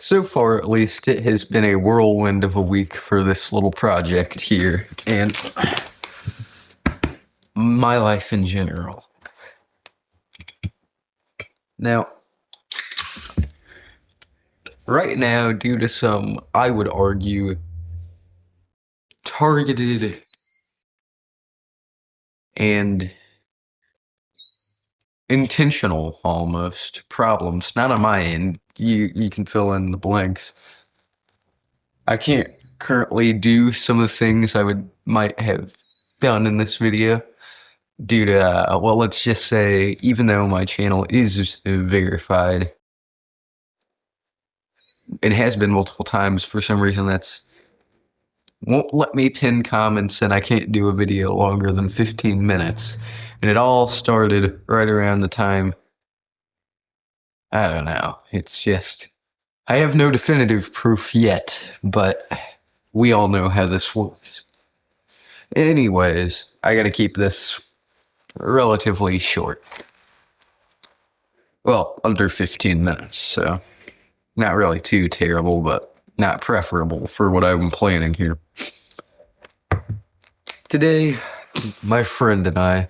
So far, at least, it has been a whirlwind of a week for this little project here, and my life in general. Now, right now, due to some, I would argue, targeted and intentional, almost, problems, not on my end, you can fill in the blanks. I can't currently do some of the things I might have done in this video due to, well, let's just say, even though my channel is verified, it has been multiple times, for some reason that's won't let me pin comments, and I can't do a video longer than 15 minutes. And it all started right around the time, I don't know, it's just, I have no definitive proof yet, but we all know how this works. Anyways, I gotta keep this relatively short. Well, under 15 minutes, so not really too terrible, but not preferable for what I'm planning here. Today, my friend and I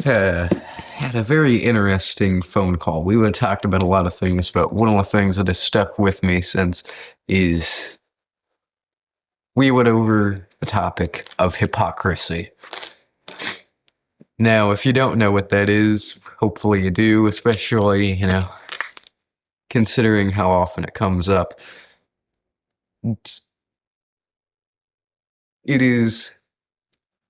had a very interesting phone call. We would have talked about a lot of things, but one of the things that has stuck with me since is we went over the topic of hypocrisy. Now, if you don't know what that is, hopefully you do, especially, considering how often it comes up. It is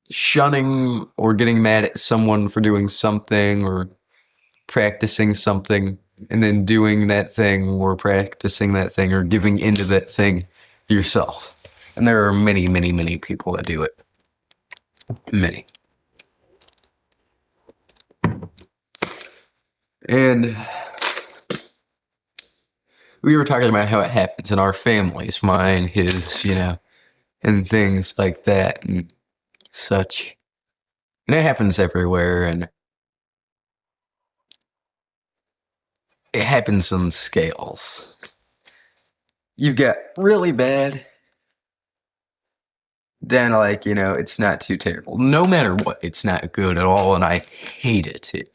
shunning or getting mad at someone for doing something or practicing something and then doing that thing or practicing that thing or giving into that thing yourself. And there are many, many, many people that do it. Many. And we were talking about how it happens in our families, mine, his, and things like that and such. And it happens everywhere, and it happens on scales. You've got really bad, then it's not too terrible. No matter what, it's not good at all, and I hate it. It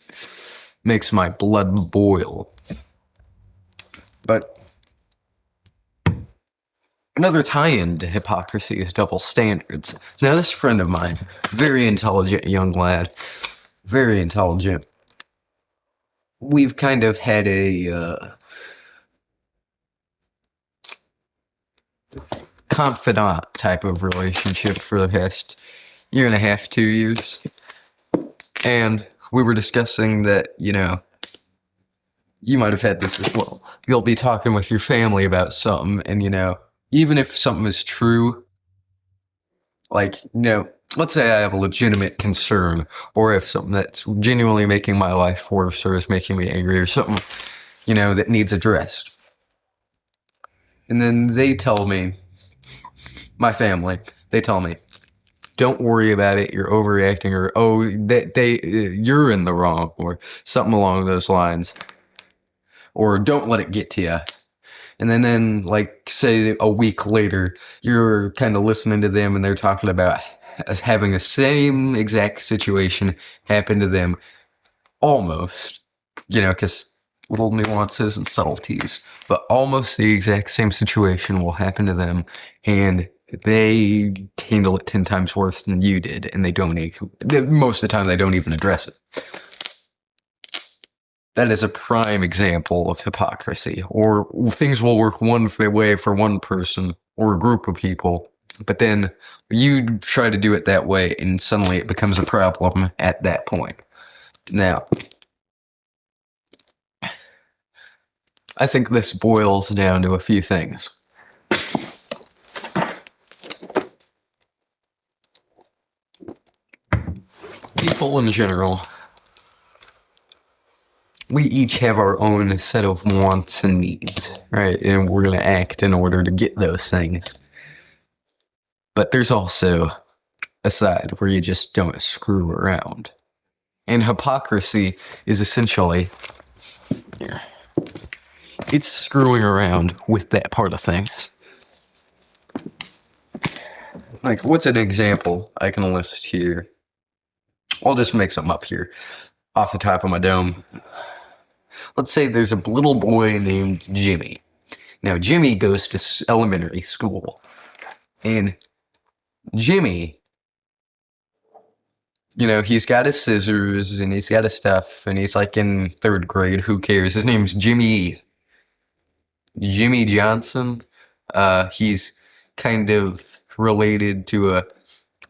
makes my blood boil. But another tie-in to hypocrisy is double standards. Now, this friend of mine, very intelligent young lad, very intelligent. We've kind of had a confidant type of relationship for the past year and a half, 2 years. And we were discussing that, you might have had this as well. You'll be talking with your family about something, and, even if something is true, let's say I have a legitimate concern, or if something that's genuinely making my life worse or is making me angry or something, that needs addressed. And then they tell me, my family, they tell me, don't worry about it, you're overreacting, or, oh, you're in the wrong, or something along those lines. Or don't let it get to you. And then say a week later, you're kind of listening to them and they're talking about having the same exact situation happen to them. Almost. Because little nuances and subtleties. But almost the exact same situation will happen to them. And they handle it 10 times worse than you did. And most of the time, they don't even address it. That is a prime example of hypocrisy, or things will work one way for one person or a group of people, but then you try to do it that way and suddenly it becomes a problem at that point. Now, I think this boils down to a few things. People in general, we each have our own set of wants and needs, right? And we're going to act in order to get those things. But there's also a side where you just don't screw around. And hypocrisy is essentially it's screwing around with that part of things. Like, what's an example I can list here? I'll just make something up here off the top of my dome. Let's say there's a little boy named Jimmy. Now, Jimmy goes to elementary school. And Jimmy, he's got his scissors and he's got his stuff and he's like in third grade. Who cares? His name's Jimmy Johnson. He's kind of related to a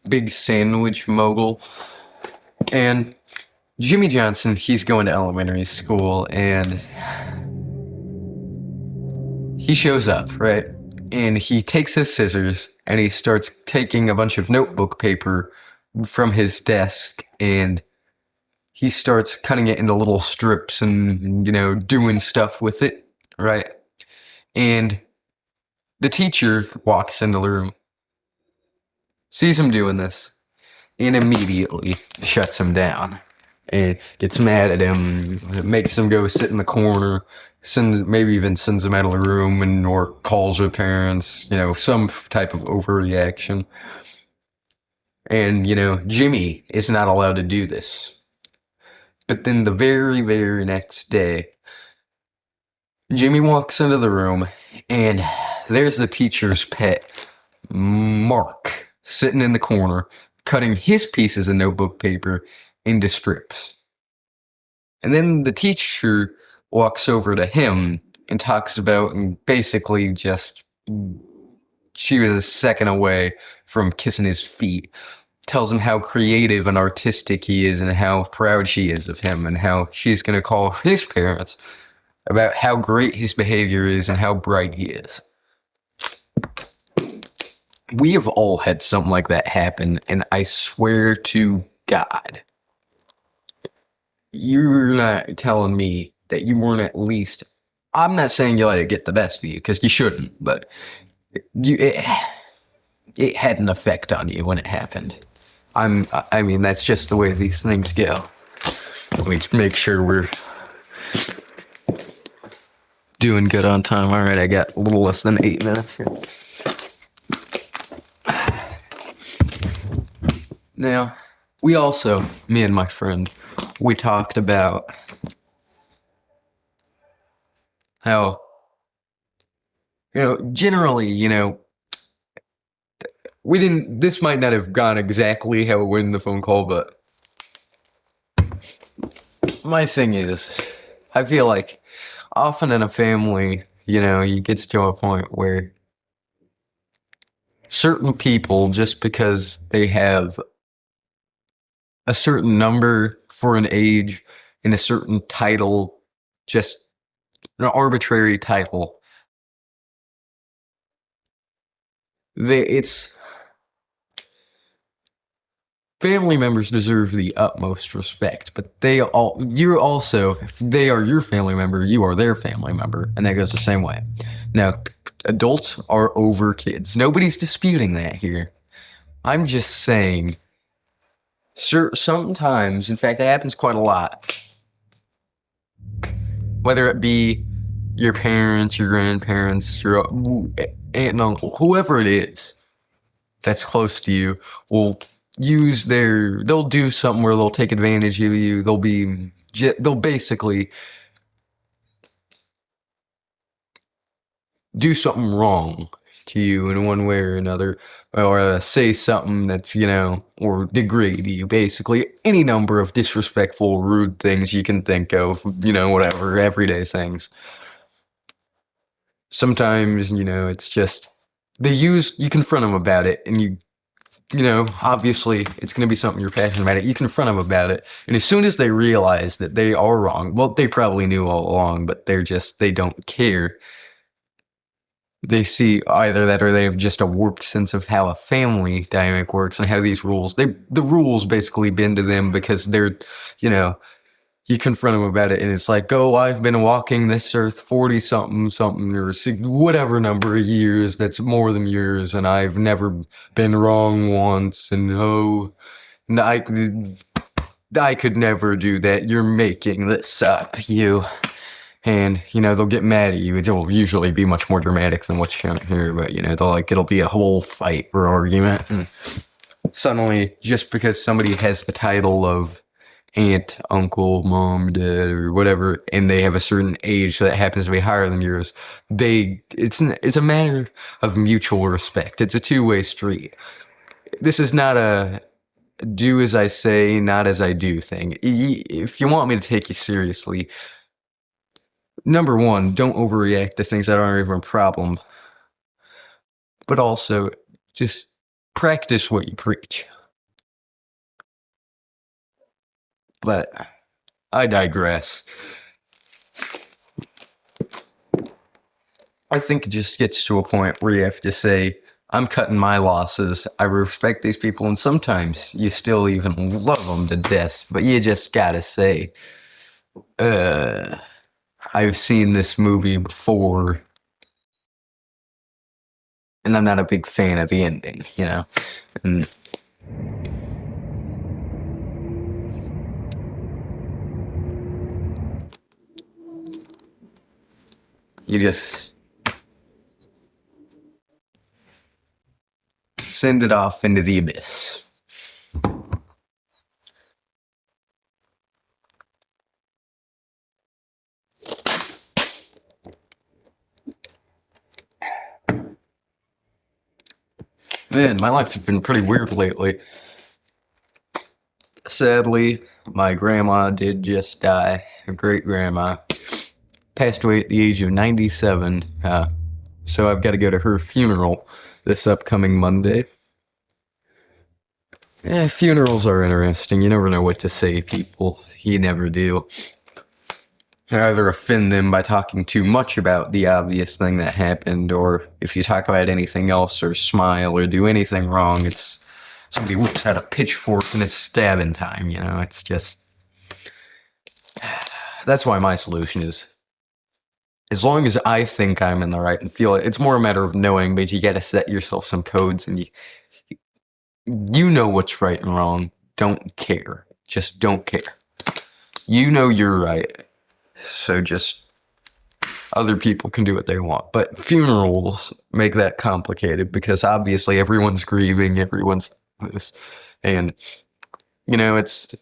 big sandwich mogul. And Jimmy Johnson, he's going to elementary school and he shows up, right? And he takes his scissors and he starts taking a bunch of notebook paper from his desk and he starts cutting it into little strips and, doing stuff with it, right? And the teacher walks into the room, sees him doing this, and immediately shuts him down and gets mad at him, makes him go sit in the corner, maybe even sends him out of the room or calls her parents, some type of overreaction. And, Jimmy is not allowed to do this. But then the very, very next day, Jimmy walks into the room and there's the teacher's pet, Mark, sitting in the corner, cutting his pieces of notebook paper into strips. And then the teacher walks over to him and talks about, and basically just, she was a second away from kissing his feet. Tells him how creative and artistic he is and how proud she is of him and how she's going to call his parents about how great his behavior is and how bright he is. We have all had something like that happen, and I swear to God, you're not telling me that you weren't at least... I'm not saying you let it get the best of you, because you shouldn't, but it had an effect on you when it happened. I mean, that's just the way these things go. Let me make sure we're doing good on time. All right, I got a little less than 8 minutes here. Now, me and my friend, we talked about how, generally, this might not have gone exactly how it went in the phone call, but my thing is, I feel like often in a family, you get to a point where certain people, just because they have a certain number for an age and a certain title, just an arbitrary title, family members deserve the utmost respect, but if they are your family member, you are their family member, and that goes the same way. Now, adults are over kids. Nobody's disputing that here. I'm just saying, sometimes, in fact, it happens quite a lot, whether it be your parents, your grandparents, your aunt and uncle, whoever it is that's close to you, will they'll do something where they'll take advantage of you. They'll basically do something wrong to you in one way or another, or say something that's, or degrade you, basically. Any number of disrespectful, rude things you can think of, whatever, everyday things. Sometimes, it's just, you confront them about it, and obviously it's going to be something you're passionate about. You confront them about it. And as soon as they realize that they are wrong, well, they probably knew all along, but they don't care. They see either that or they have just a warped sense of how a family dynamic works and how these rules, the rules basically bend to them because they're, you confront them about it and it's like, oh, I've been walking this earth 40 something or whatever number of years that's more than yours, and I've never been wrong once, and I could never do that. You're making this up, you. And, they'll get mad at you. It'll usually be much more dramatic than what's shown here, but, it'll be a whole fight or argument. And suddenly, just because somebody has the title of aunt, uncle, mom, dad, or whatever, and they have a certain age that happens to be higher than yours, it's a matter of mutual respect. It's a two-way street. This is not a do as I say, not as I do thing. If you want me to take you seriously, number one, don't overreact to things that aren't even a problem. But also, just practice what you preach. But I digress. I think it just gets to a point where you have to say, I'm cutting my losses. I respect these people, and sometimes you still even love them to death, but you just gotta say, I've seen this movie before, and I'm not a big fan of the ending, And you just send it off into the abyss. Man, my life has been pretty weird lately. Sadly, my grandma did just die. Her great-grandma passed away at the age of 97. So I've got to go to her funeral this upcoming Monday. Funerals are interesting. You never know what to say, people. You never do. You either offend them by talking too much about the obvious thing that happened, or if you talk about anything else or smile or do anything wrong, it's somebody whips out a pitchfork and it's stabbing time, It's just... That's why my solution is, as long as I think I'm in the right and feel it, it's more a matter of knowing, but you gotta set yourself some codes, and you know what's right and wrong. Don't care. Just don't care. You know you're right. So just other people can do what they want. But funerals make that complicated because obviously everyone's grieving, everyone's this. And, it's...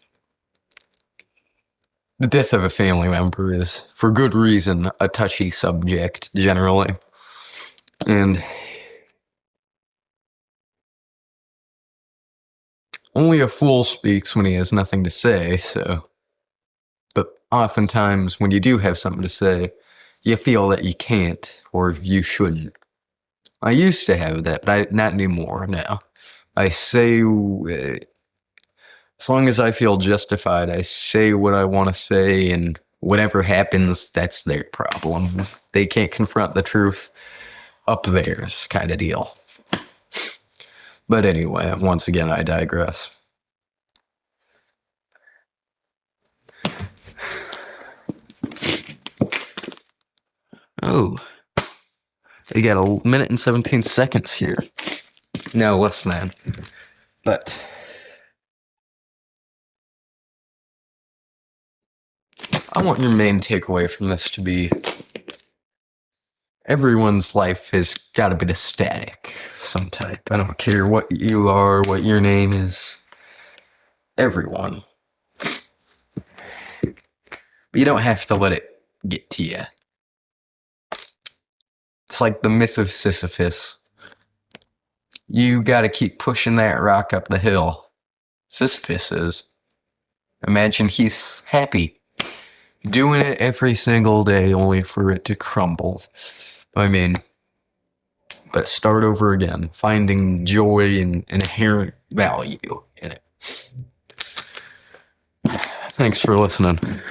The death of a family member is, for good reason, a touchy subject, generally. And only a fool speaks when he has nothing to say, so... But oftentimes, when you do have something to say, you feel that you can't, or you shouldn't. I used to have that, but not anymore now. I say, as long as I feel justified, I say what I want to say, and whatever happens, that's their problem. They can't confront the truth. Up theirs, kind of deal. But anyway, once again, I digress. Oh, you got a minute and 17 seconds here. No, less than. But I want your main takeaway from this to be everyone's life has got a bit of static of some type. I don't care what you are, what your name is. Everyone. But you don't have to let it get to you. It's like the myth of Sisyphus. You gotta keep pushing that rock up the hill. Sisyphus is. Imagine he's happy. Doing it every single day only for it to crumble. But start over again. Finding joy and inherent value in it. Thanks for listening.